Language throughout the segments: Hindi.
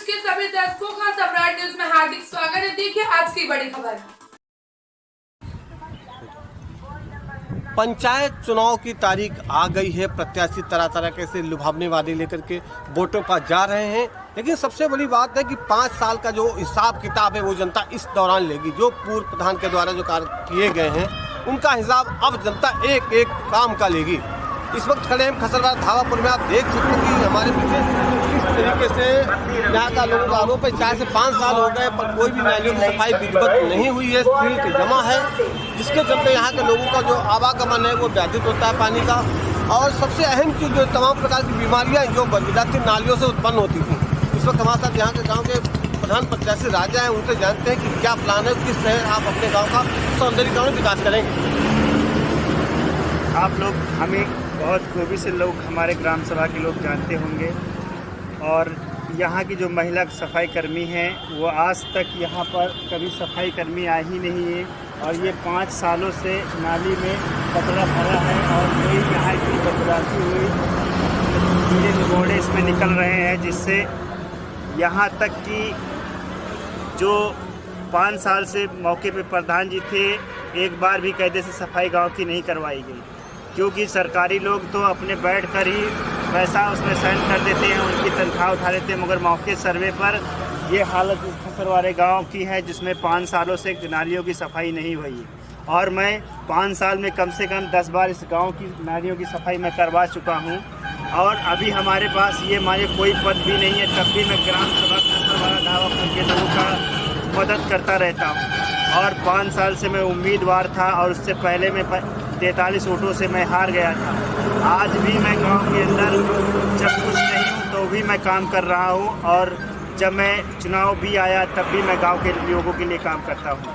न्यूज के सभी दर्शकों का सम्राट न्यूज में हार्दिक स्वागत है। देखिए आज की बड़ी खबर। पंचायत चुनाव की तारीख आ गई है। प्रत्याशी तरह तरह के से लुभावने वादे लेकर के वोटों पर जा रहे हैं, लेकिन सबसे बड़ी बात है कि 5 साल का जो हिसाब किताब है वो जनता इस दौरान लेगी। जो पूर्व प्रधान के द्वारा जो कार्य किए गए हैं उनका हिसाब अब जनता एक एक काम का लेगी। इस वक्त खड़े हैं खसरवाड़ा धावापुर में। आप देख सकते हैं कि हमारे पीछे किस तरीके से यहाँ का लोगों का आरोप है। 4 से 5 साल हो गए पर कोई भी नालियों की सफाई विधिवत नहीं हुई है, सिल्ट जमा है, जिसके चलते यहाँ के लोगों का जो आवागमन है वो व्याधित होता है पानी का। और सबसे अहम चीज़ जो तमाम प्रकार की बीमारियाँ जो बदलाती नालियों से उत्पन्न होती थी। इस वक्त हमारे साथ यहाँ के गाँव के प्रधान प्रत्याशी राजा हैं, उनसे जानते हैं कि क्या प्लान है, किस तरह आप अपने गाँव का सौंदर्यीकरण विकास करेंगे। आप लोग हमें बहुत खूबी से लोग हमारे ग्राम सभा के लोग जानते होंगे, और यहाँ की जो महिला सफाई कर्मी हैं वो आज तक यहाँ पर कभी सफाई कर्मी आई ही नहीं है। और ये 5 सालों से नाली में कचरा भरा है और कोई यहाँ की बदलाती हुई कीड़े मकोड़े इसमें निकल रहे हैं, जिससे यहाँ तक कि जो 5 साल से मौके पे प्रधान जी थे, एक बार भी कायदे से सफाई गांव की नहीं करवाई गई, क्योंकि सरकारी लोग तो अपने बैठ कर ही पैसा उसमें सेंड कर देते हैं, उनकी तनख्वाह उठा लेते हैं। मगर मौके सर्वे पर ये हालत खसरवाड़े गांव की है, जिसमें 5 सालों से नालियों की सफाई नहीं हुई है। और मैं 5 साल में कम से कम 10 बार इस गांव की नालियों की सफाई मैं करवा चुका हूं। और अभी हमारे पास ये माने कोई पद भी नहीं है, तब भी मैं ग्राम सभा खसरवाड़ा धावापुर के लोगों का मदद करता रहता हूँ। और 5 साल से मैं उम्मीदवार था, और उससे पहले मैं 43 वोटों से मैं हार गया था। आज भी मैं गांव के अंदर जब कुछ नहीं हूँ तो भी मैं काम कर रहा हूँ, और जब मैं चुनाव भी आया तब भी मैं गांव के लोगों के लिए काम करता हूँ।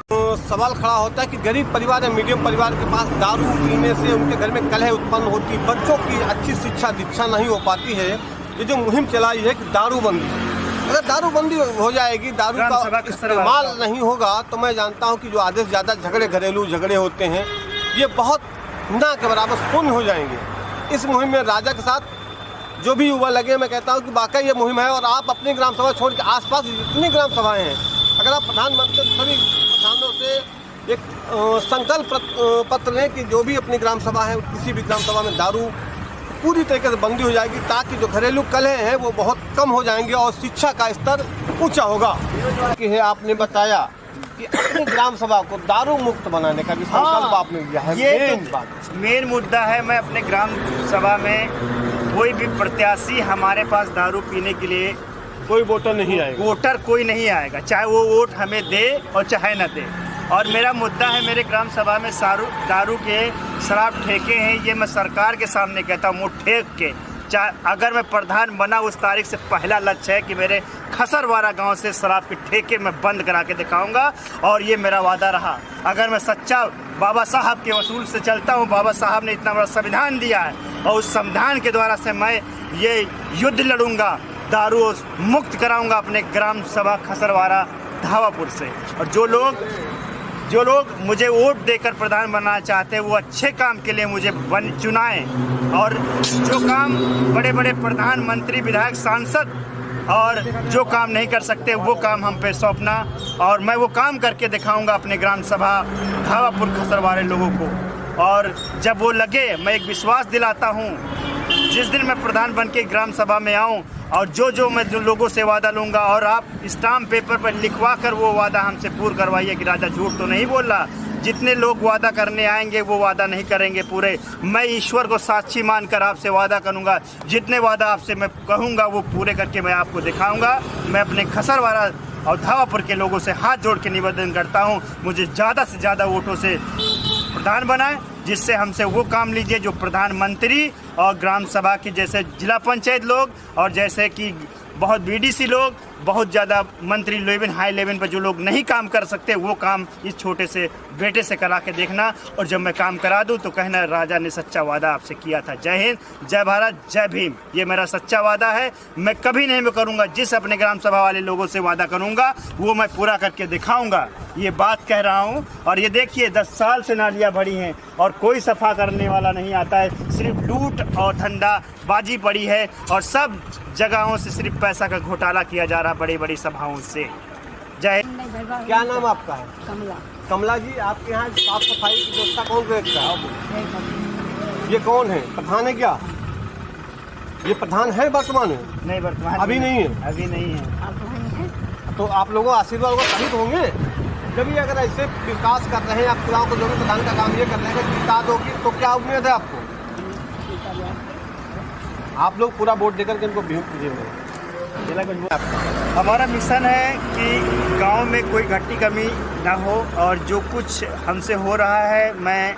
तो सवाल खड़ा होता है कि गरीब परिवार या मीडियम परिवार के पास दारू पीने से उनके घर में कलह उत्पन्न होती, बच्चों की अच्छी शिक्षा दीक्षा नहीं हो पाती है। ये जो मुहिम चलाई है कि दारूबंदी, अगर दारूबंदी हो जाएगी, दारू का इस्तेमाल नहीं होगा, तो मैं जानता हूं कि जो आधे से ज़्यादा झगड़े, घरेलू झगड़े होते हैं, ये बहुत ना के बराबर शून्य हो जाएंगे। इस मुहिम में राजा के साथ जो भी युवा लगे, मैं कहता हूं कि वाकई ये मुहिम है। और आप अपनी ग्राम सभा छोड़ के आसपास जितनी ग्राम सभाएँ हैं, अगर आप प्रधानमंत्री सभी प्रधानों से एक संकल्प पत्र लें कि जो भी अपनी ग्राम सभा है, किसी भी ग्राम सभा में दारू पूरी तरीके से बंदी हो जाएगी, ताकि जो घरेलू कलह हैं वो बहुत कम हो जाएंगे और शिक्षा का स्तर ऊंचा होगा। कि है आपने बताया कि अपनी ग्राम सभा को दारू मुक्त बनाने का भी संकल्प आपने लिया है। ये मेन मुद्दा है। मैं अपने ग्राम सभा में कोई भी प्रत्याशी हमारे पास दारू पीने के लिए कोई वोटर नहीं आएगा, वोटर कोई नहीं आएगा, चाहे वो वोट हमें दे और चाहे न दे। और मेरा मुद्दा है, मेरे ग्राम सभा में दारू के शराब ठेके हैं, ये मैं सरकार के सामने कहता हूँ, ठेक के चाहे अगर मैं प्रधान बना उस तारीख से पहला लक्ष्य है कि मेरे खसरवाड़ा गांव से शराब के ठेके मैं बंद करा के दिखाऊंगा। और ये मेरा वादा रहा। अगर मैं सच्चा बाबा साहब के वसूल से चलता हूँ, बाबा साहब ने इतना बड़ा संविधान दिया है, और उस संविधान के द्वारा से मैं ये युद्ध लड़ूंगा, दारू मुक्त कराऊंगा अपने ग्राम सभा खसरवाड़ा धावापुर से। और जो लोग मुझे वोट देकर प्रधान बनना चाहते हैं, वो अच्छे काम के लिए मुझे चुनाएं। और जो काम बड़े बड़े प्रधानमंत्री, विधायक, सांसद और जो काम नहीं कर सकते, वो काम हम पे सौंपना, और मैं वो काम करके दिखाऊंगा अपने ग्राम सभा धावापुर खसरवाड़े लोगों को। और जब वो लगे, मैं एक विश्वास दिलाता हूँ, जिस दिन मैं प्रधान बन के ग्राम सभा में आऊँ, और जो मैं लोगों से वादा लूँगा, और आप स्टाम्प पेपर पर लिखवा कर वो वादा हमसे पूर्ण करवाइए कि राजा झूठ तो नहीं बोल रहा। जितने लोग वादा करने आएंगे वो वादा नहीं करेंगे पूरे। मैं ईश्वर को साक्षी मानकर आपसे वादा करूंगा, जितने वादा आपसे मैं कहूँगा वो पूरे करके मैं आपको दिखाऊंगा। मैं अपने खसरवाड़ा और धावापुर के लोगों से हाथ जोड़ के निवेदन करता हूँ, मुझे ज़्यादा से ज़्यादा वोटों से प्रधान बनाएं, जिससे हमसे वो काम लीजिए जो प्रधानमंत्री और ग्राम सभा के जैसे जिला पंचायत लोग, और जैसे कि बहुत बीडीसी लोग, बहुत ज़्यादा मंत्री लेवल, हाई लेवल पर जो लोग नहीं काम कर सकते, वो काम इस छोटे से बेटे से करा के देखना। और जब मैं काम करा दूं तो कहना राजा ने सच्चा वादा आपसे किया था। जय हिंद, जय भारत, जय भीम। ये मेरा सच्चा वादा है, मैं कभी नहीं मैं करूँगा। जिस अपने ग्राम सभा वाले लोगों से वादा करूँगा वो मैं पूरा करके दिखाऊँगा, ये बात कह रहा हूँ। और ये देखिए 10 साल से नालियाँ भरी हैं और कोई सफा करने वाला नहीं आता है, सिर्फ लूट और धंधा बाजी पड़ी है। और सब जगहों से सिर्फ पैसा का घोटाला किया जा रहा, बड़ी बड़ी सभाओं से। जय। क्या नाम आपका है? कमला। कमला जी, आपके यहाँ साफ सफाई की व्यवस्था कौन देखता है? ये कौन है? प्रधान है क्या? ये प्रधान है वर्तमान में? नहीं, वर्तमान अभी नहीं है। अभी नहीं है। आप वहीं हैं? तो आप लोगों आशीर्वाद को तभी तो होंगे जब ये अगर ऐसे विकास कर रहे हैं, आप गाँव को जरूर प्रधान का काम ये कर रहे हैं कि विकास होगी, तो क्या उम्मीद है आपको? आप लोग पूरा वोट देकर के इनको कीजिएगा। हमारा मिशन है कि गांव में कोई घटी कमी ना हो, और जो कुछ हमसे हो रहा है, मैं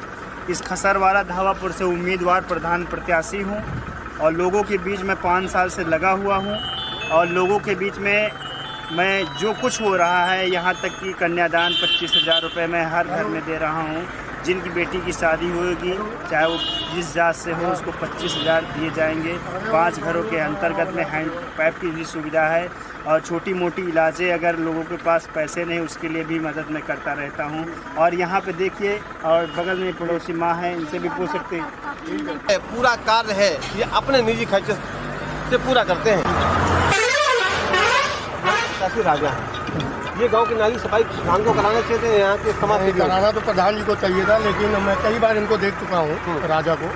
इस खसरवाड़ा धावापुर से उम्मीदवार प्रधान प्रत्याशी हूं, और लोगों के बीच में 5 साल से लगा हुआ हूं, और लोगों के बीच में मैं जो कुछ हो रहा है, यहाँ तक कि कन्यादान 25,000 रुपये मैं हर घर में दे रहा हूँ। जिनकी बेटी की शादी होगी, चाहे वो जिस जात से हो, उसको 25,000 दिए जाएंगे। 5 घरों के अंतर्गत में हैंड पाइप की भी सुविधा है, और छोटी मोटी इलाजें अगर लोगों के पास पैसे नहीं, उसके लिए भी मदद मैं करता रहता हूँ। और यहाँ पे देखिए, और बगल में पड़ोसी माँ है, इनसे भी पूछ सकते हैं। पूरा कार्य है ये अपने निजी खर्चे से पूरा करते हैं। काफी राजा है। ये गांव की नाली सफाई प्रधान को कराना चाहिए थे, यहाँ के समाज से कराना तो प्रधान जी को चाहिए था, लेकिन मैं कई बार इनको देख चुका हूँ राजा को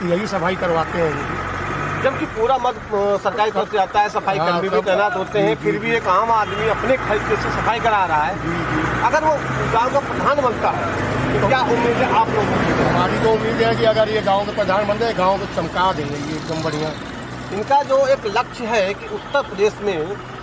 कि यही सफाई करवाते हैं। जबकि पूरा मत सरकारी तरफ से आता है, सफाई कर्मी भी तैनात होते हैं, फिर भी एक आम आदमी अपने खर्चे से सफाई करा रहा है। अगर वो गांव का प्रधान बनता है तो क्या उम्मीद है आप लोगों की? हमारी तो उम्मीद है कि अगर ये गांव के प्रधान बन जाए, गांव को चमका देंगे ये एकदम बढ़िया। इनका जो एक लक्ष्य है कि उत्तर प्रदेश में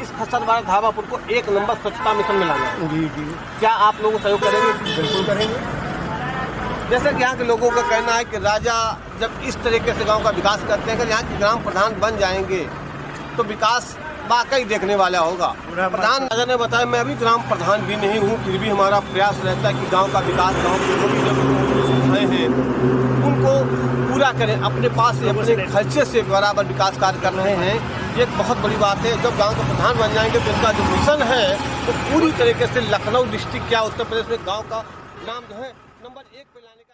इस खसरवाड़ा धावापुर को 1 नंबर स्वच्छता मिशन में लाना है। जी जी, क्या आप लोग सहयोग करेंगे? बिल्कुल करेंगे। जैसे कि यहाँ के लोगों का कहना है कि राजा जब इस तरीके से गांव का विकास करते हैं, अगर यहाँ के ग्राम प्रधान बन जाएंगे तो विकास वाकई देखने वाला होगा। प्रधान राजा ने बताया, मैं अभी ग्राम प्रधान भी नहीं हूँ, फिर भी हमारा प्रयास रहता है कि गांव का विकास, गांव के जो भी सुविधाएं हैं उनको पूरा करें, अपने पास से अपने खर्चे से बराबर विकास कार्य कर रहे हैं। ये एक बहुत बड़ी बात है। जब गांव का प्रधान बन जाएंगे तो इनका जो मिशन है वो पूरी तरीके से लखनऊ डिस्ट्रिक्ट क्या उत्तर प्रदेश में गांव का नाम जो है नंबर 1 पे लाने